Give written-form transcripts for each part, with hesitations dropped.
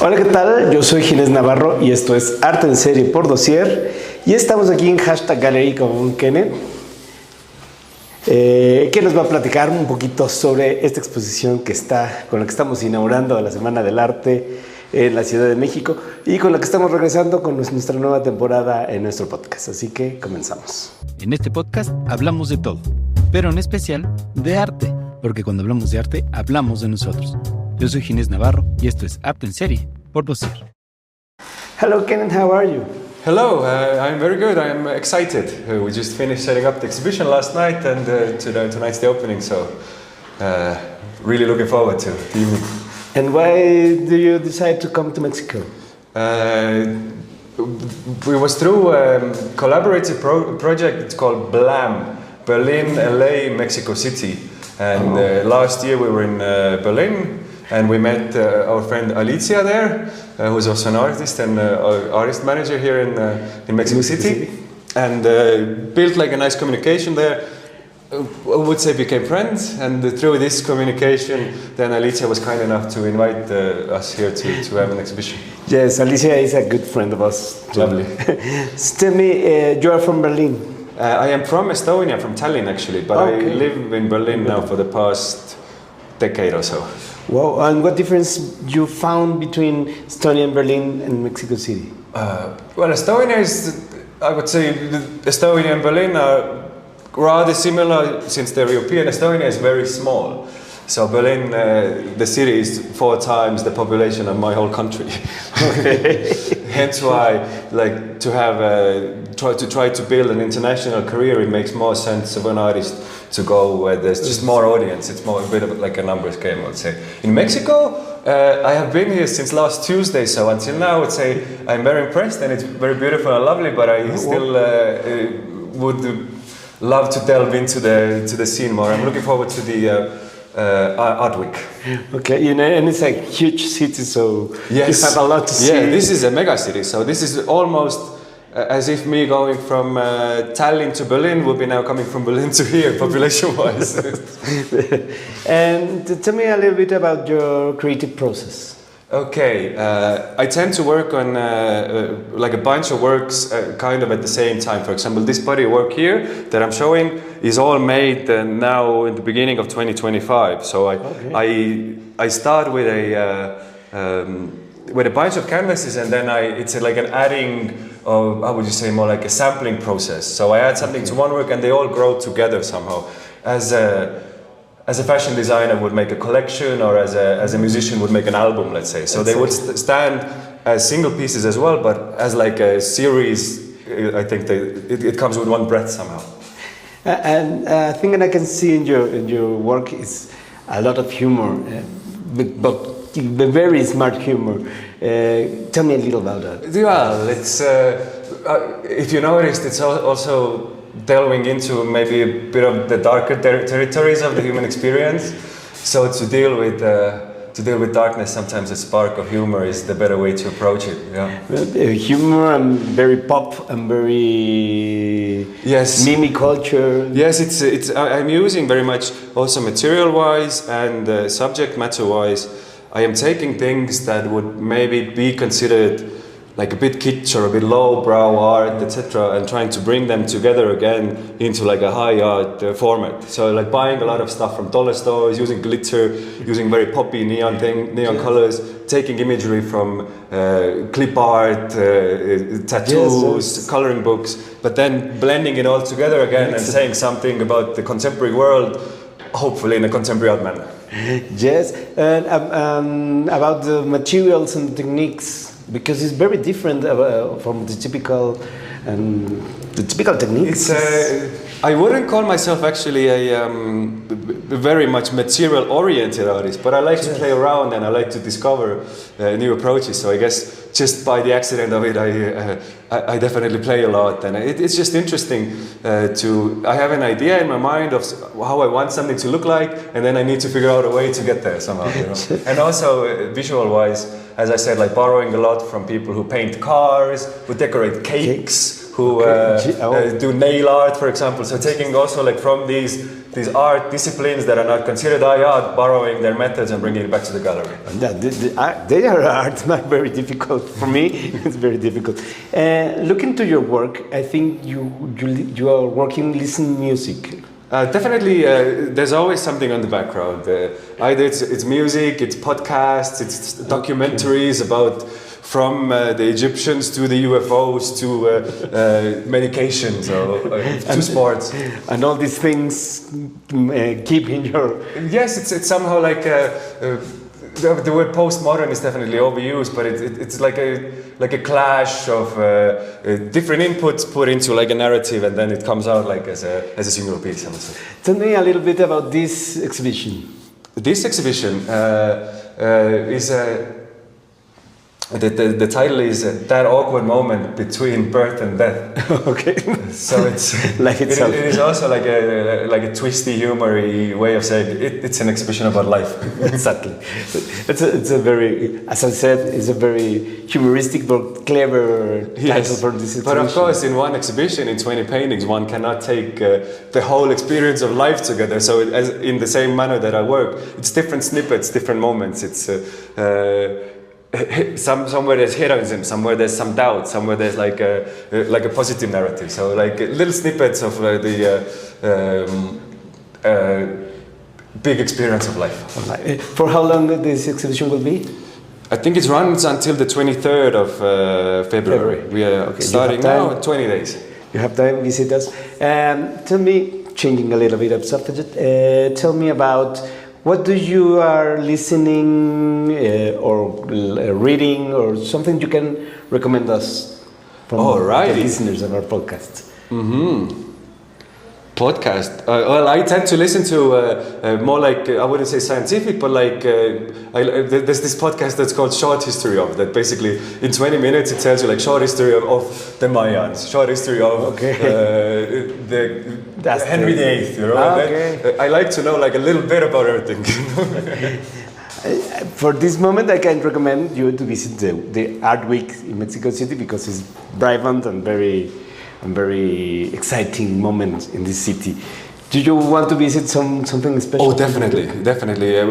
Hola, ¿qué tal? Yo soy Ginés Navarro y esto es Arte en Serie por Dossier y estamos aquí en #Gallery con Kenneth, que nos va a platicar un poquito sobre esta exposición con la que estamos inaugurando la Semana del Arte en la Ciudad de México y con la que estamos regresando con nuestra nueva temporada en nuestro podcast. Así que comenzamos. En este podcast hablamos de todo, pero en especial de arte, porque cuando hablamos de arte, hablamos de nosotros. Yo soy Ginés Navarro y esto es Arte en Serie por Dossier. Hello, Kenneth, how are you? Hello, I'm very good. I'm excited. We just finished setting up the exhibition last night, and tonight's the opening. So, really looking forward to the evening. And why do you decide to come to Mexico? We was through a collaborative project. It's called BLAM, Berlin, LA, Mexico City. And last year we were in Berlin. And we met our friend Alicia there, who's also an artist and artist manager here in Mexico City, and built like a nice communication there. I would say became friends, and through this communication, then Alicia was kind enough to invite us here to have an exhibition. Yes, Alicia is a good friend of us. Lovely. So tell me, you are from Berlin. I am from Estonia, from Tallinn actually, but I live in Berlin now for the past decade or so. Wow, and what difference you found between Estonia and Berlin and Mexico City? Well, Estonia is, I would say, Estonia and Berlin are rather similar since they're European. Estonia is very small. So Berlin, the city is 4 times the population of my whole country. Hence why, like, to have try to build an international career, it makes more sense of an artist to go where there's just more audience. It's more a bit of like a numbers game, I would say. In Mexico, I have been here since last Tuesday, so until now, I would say I'm very impressed and it's very beautiful and lovely. But I still would love to delve into the scene more. I'm looking forward to the Art Week. Okay, you know, and it's a huge city, so yes. you have a lot to see. Yeah, this is a mega city, so this is almost as if me going from Tallinn to Berlin would be now coming from Berlin to here, population-wise. And tell me a little bit about your creative process. Okay, I tend to work on like a bunch of works kind of at the same time. For example, this body of work here that I'm showing is all made now in the beginning of 2025. So I start with a bunch of canvases, and then it's like an adding of, how would you say, more like a sampling process. So I add something to one work and they all grow together somehow. As a fashion designer would make a collection, or as a musician would make an album, let's say. So they would stand as single pieces as well, but as like a series, I think it comes with one breath somehow. And a thing that I can see in your work is a lot of humor, but very smart humor. Tell me a little about that. Well, it's if you noticed, it's also delving into maybe a bit of the darker territories of the human experience. So to deal with darkness, sometimes a spark of humor is the better way to approach it. Yeah. Humor and very pop and very meme culture. Yes, I'm using very much also material-wise and subject matter-wise. I am taking things that would maybe be considered like a bit kitsch or a bit lowbrow art, etc., and trying to bring them together again into like a high art format. So like buying a lot of stuff from dollar stores, using glitter, using very poppy neon colors, taking imagery from clip art, tattoos, coloring books, but then blending it all together again and saying something about the contemporary world, hopefully in a contemporary art manner. Yes, and about the materials and techniques, because it's very different from the typical techniques. I wouldn't call myself actually a very much material-oriented artist, but I like to play around and I like to discover new approaches. So I guess just by the accident of it, I definitely play a lot, and it's just interesting I have an idea in my mind of how I want something to look like, and then I need to figure out a way to get there somehow. You know? And also visual-wise, as I said, like borrowing a lot from people who paint cars, who decorate cakes, who do nail art, for example. So taking also like from these these art disciplines that are not considered art, borrowing their methods and bringing it back to the gallery. They are art, not very difficult for me. It's very difficult. Looking to your work, I think you are working listening music. Definitely, there's always something on the background. Either it's music, it's podcasts, it's documentaries about from the Egyptians to the UFOs to medications or to sports. And all these things keep in your... Yes, it's somehow like... the word postmodern is definitely overused, but it's like a clash of different inputs put into like a narrative, and then it comes out like as a single piece. Tell me a little bit about this exhibition. This exhibition is the title is That Awkward Moment Between Birth and Death. Okay. So it's like it is also like a twisty, humory way of saying it's an exhibition about life. Exactly. It's a very, as I said, it's a very humoristic but clever title for this exhibition. But of course, in one exhibition, in 20 paintings, one cannot take the whole experience of life together. So as in the same manner that I work, it's different snippets, different moments. It's somewhere there's heroism, somewhere there's some doubt, somewhere there's like a positive narrative. So like little snippets of the big experience of life. For how long this exhibition will be? I think it runs until the 23rd of February. We are starting now, 20 days. You have time, visit us. Tell me, changing a little bit of subject, tell me about what do you are listening or reading or something you can recommend us from the listeners of our podcast? Podcast. Well, I tend to listen to more like, I wouldn't say scientific, but like, there's this podcast that's called Short History of, that basically in 20 minutes it tells you like short history of the Mayans, short history of Henry VIII, you know. I like to know like a little bit about everything. For this moment, I can recommend you to visit the Art Week in Mexico City because it's vibrant and very exciting moment in this city. Do you want to visit something special? Oh, definitely.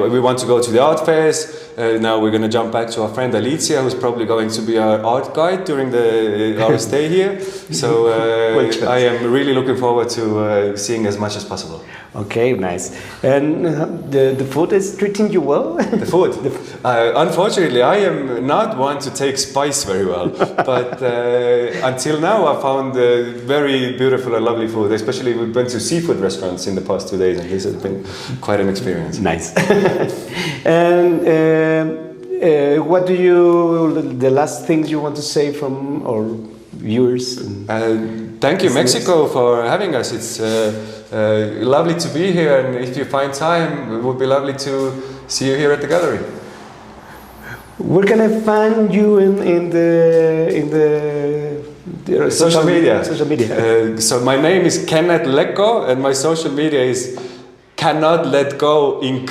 We want to go to the art fairs. Now we're going to jump back to our friend Alicia, who's probably going to be our art guide during our stay here. So I am really looking forward to seeing as much as possible. Okay, nice. And the food is treating you well? The food? Unfortunately, I am not one to take spice very well. But until now, I found very beautiful and lovely food. Especially we've been to seafood restaurants in the past 2 days, and this has been quite an experience. Nice. And what do the last things you want to say from our viewers? Thank you, Mexico, for having us. It's lovely to be here, and if you find time, it would be lovely to see you here at the gallery. Where can I find you in the social media? Social media. So my name is Kenneth Lekko, and my social media is Cannot Let Go Inc.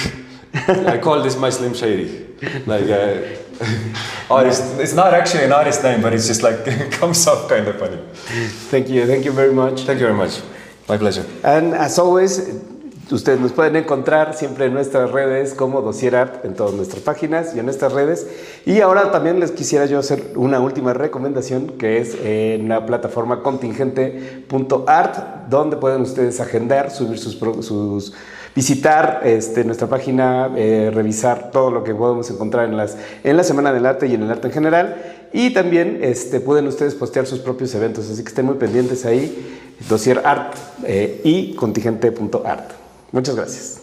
I call this my Slim Shady. Like artist. It's not actually an artist name, but it's just like it comes off kind of funny. Thank you very much. Thank you very much. My pleasure. And as always, ustedes nos pueden encontrar siempre en nuestras redes como Dossier Art, en todas nuestras páginas y en nuestras redes. Y ahora también les quisiera yo hacer una última recomendación, que es en la plataforma contingente.art, donde pueden ustedes agendar, subir visitar nuestra página, revisar todo lo que podemos encontrar en la Semana del Arte y en el arte en general. Y también pueden ustedes postear sus propios eventos, así que estén muy pendientes ahí, Dossier Art y contingente.art. Muchas gracias.